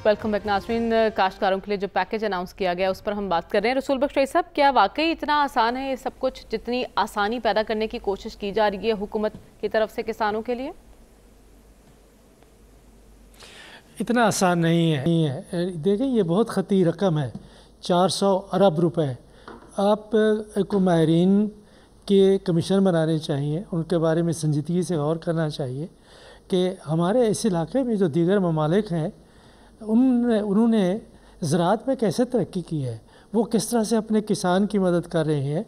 Welcome back नाज़रीन। काश्तकारों के लिए जो पैकेज अनाउंस किया गया उस पर हम बात कर रहे हैं। रसूल बख्श रईस साहब, क्या वाकई इतना आसान है ये सब कुछ, जितनी आसानी पैदा करने की कोशिश की जा रही है हुकूमत की तरफ से किसानों के लिए? इतना आसान नहीं है। देखें, ये बहुत खती रकम है, 400 अरब रुपए। आप को माहिरीन के कमीशन बनाने चाहिए, उनके बारे में संजीदगी से गौर करना चाहिए कि हमारे इस इलाके में जो दीगर ममालिक हैं उन्होंने ज़राअत में कैसे तरक्की की है, वो किस तरह से अपने किसान की मदद कर रहे हैं।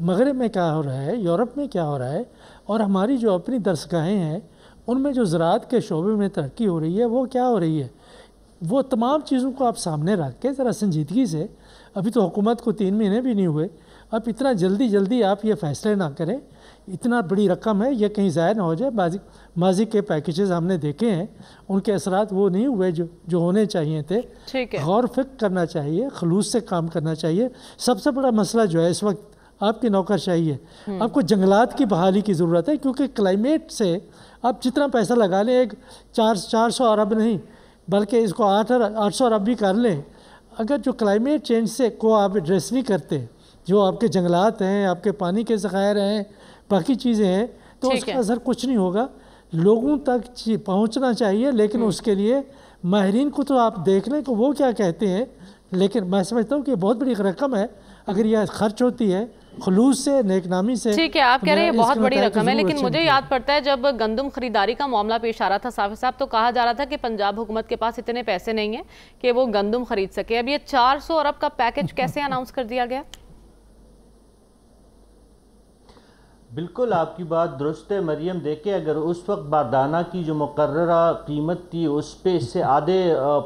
मगरब में क्या हो रहा है, यूरोप में क्या हो रहा है, और हमारी जो अपनी दरसगाहें हैं उनमें जो ज़राअत के शोबे में तरक्की हो रही है वो क्या हो रही है। वो तमाम चीज़ों को आप सामने रख के ज़रा संजीदगी से, अभी तो हुकूमत को 3 महीने भी नहीं हुए, अब इतना जल्दी आप ये फ़ैसले ना करें। इतना बड़ी रकम है, ये कहीं ज़ाया ना हो जाए। माजी के पैकेजेस हमने देखे हैं, उनके असरात वो नहीं हुए जो होने चाहिए थे। गौर फिक्र करना चाहिए, खलूस से काम करना चाहिए। सबसे बड़ा मसला जो है इस वक्त आपकी नौकरशाही है। आपको जंगलात की बहाली की ज़रूरत है, क्योंकि क्लाइमेट से आप जितना पैसा लगा लें, एक 400 अरब नहीं बल्कि इसको 800 अरब भी कर लें, अगर जो क्लाइमेट चेंज से को आप एड्रेस नहीं करते, जो आपके जंगलात हैं, आपके पानी के ज़खायर हैं, बाकी चीज़ें हैं, तो उसका असर कुछ नहीं होगा। लोगों तक पहुंचना चाहिए, लेकिन उसके लिए माहिरीन को तो आप देख लें कि वो क्या कहते हैं। लेकिन मैं समझता हूँ कि बहुत बड़ी रकम है, अगर यह खर्च होती है खलूस से, नेकनामी से। ठीक है, आप कह रहे हैं बहुत बड़ी रकम है, लेकिन मुझे याद पड़ता है जब गंदम खरीदारी का मामला पेश आ रहा था साफी साहब, तो कहा जा रहा था कि पंजाब हुकूमत के पास इतने पैसे नहीं है कि वो गंदम खरीद सके। अब ये 400 अरब का पैकेज कैसे अनाउंस कर दिया गया? बिल्कुल आपकी बात दुरुस्त है मरियम। देखिए, अगर उस वक्त बारदाना की जो मुकर्ररा कीमत थी उस पे इससे आधे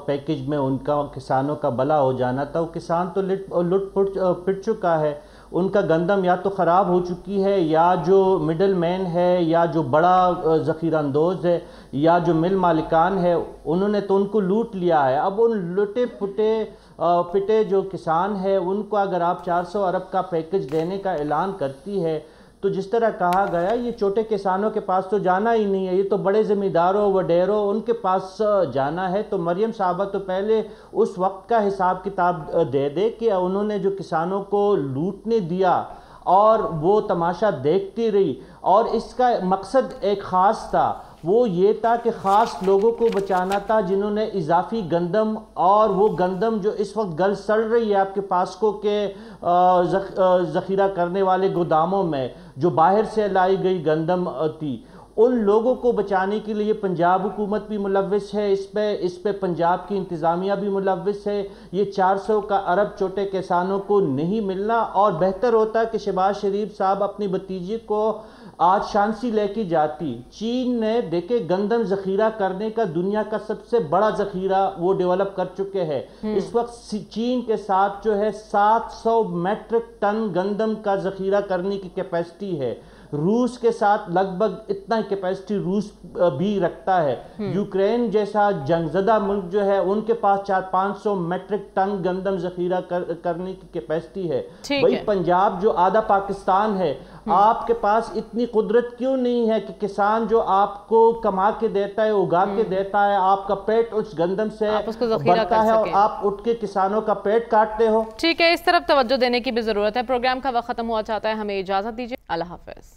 पैकेज में उनका किसानों का भला हो जाना था। वो किसान तो लुट पिट चुका है। उनका गंदम या तो ख़राब हो चुकी है, या जो मिडल मैन है, या जो बड़ा ज़ख़ीरा अंदोज है, या जो मिल मालिकान है, उन्होंने तो उनको लूट लिया है। अब उन लुटे पिटे जो किसान है उनको अगर आप 400 अरब का पैकेज देने का ऐलान करती है, तो जिस तरह कहा गया, ये छोटे किसानों के पास तो जाना ही नहीं है, ये तो बड़े ज़मींदारों वडेरों उनके पास जाना है। तो मरियम साहबा तो पहले उस वक्त का हिसाब किताब दे दे कि उन्होंने जो किसानों को लूटने दिया और वो तमाशा देखती रही, और इसका मकसद एक ख़ास था, वो ये था कि ख़ास लोगों को बचाना था जिन्होंने इजाफी गंदम, और वो गंदम जो इस वक्त गल सड़ रही है आपके पास्को के ज़ख़ीरा करने वाले गोदामों में, जो बाहर से लाई गई गंदम थी, उन लोगों को बचाने के लिए पंजाब हुकूमत भी मुलव्विस है इस पे पंजाब की इंतज़ामिया भी मुलव्विस है। ये 400 का अरब छोटे किसानों को नहीं मिलना, और बेहतर होता कि शहबाज शरीफ साहब अपनी भतीजी को आज शांसी लेके जाती। चीन ने देखे गंदम ज़ख़ीरा करने का दुनिया का सबसे बड़ा ज़ख़ीरा वो डेवलप कर चुके हैं। इस वक्त चीन के साथ जो है 700 मेट्रिक टन गंदम का ज़ख़ीरा करने की कैपेसिटी है। रूस के साथ लगभग इतना कैपेसिटी रूस भी रखता है। यूक्रेन जैसा जंगज़दा मुल्क जो है उनके पास 400-500 मेट्रिक टन गंदम ज़ख़ीरा करने की कैपेसिटी है। वही पंजाब जो आधा पाकिस्तान है, आपके पास इतनी कुदरत क्यों नहीं है कि किसान जो आपको कमा के देता है, उगा के देता है, आपका पेट उस गंदम से भरता है और आप उठ के किसानों का पेट काटते हो। ठीक है, इस तरफ तवज्जो देने की भी जरूरत है। प्रोग्राम का वक्त खत्म हुआ चाहता है, हमें इजाजत दीजिए। अल्लाह हाफ़िज़।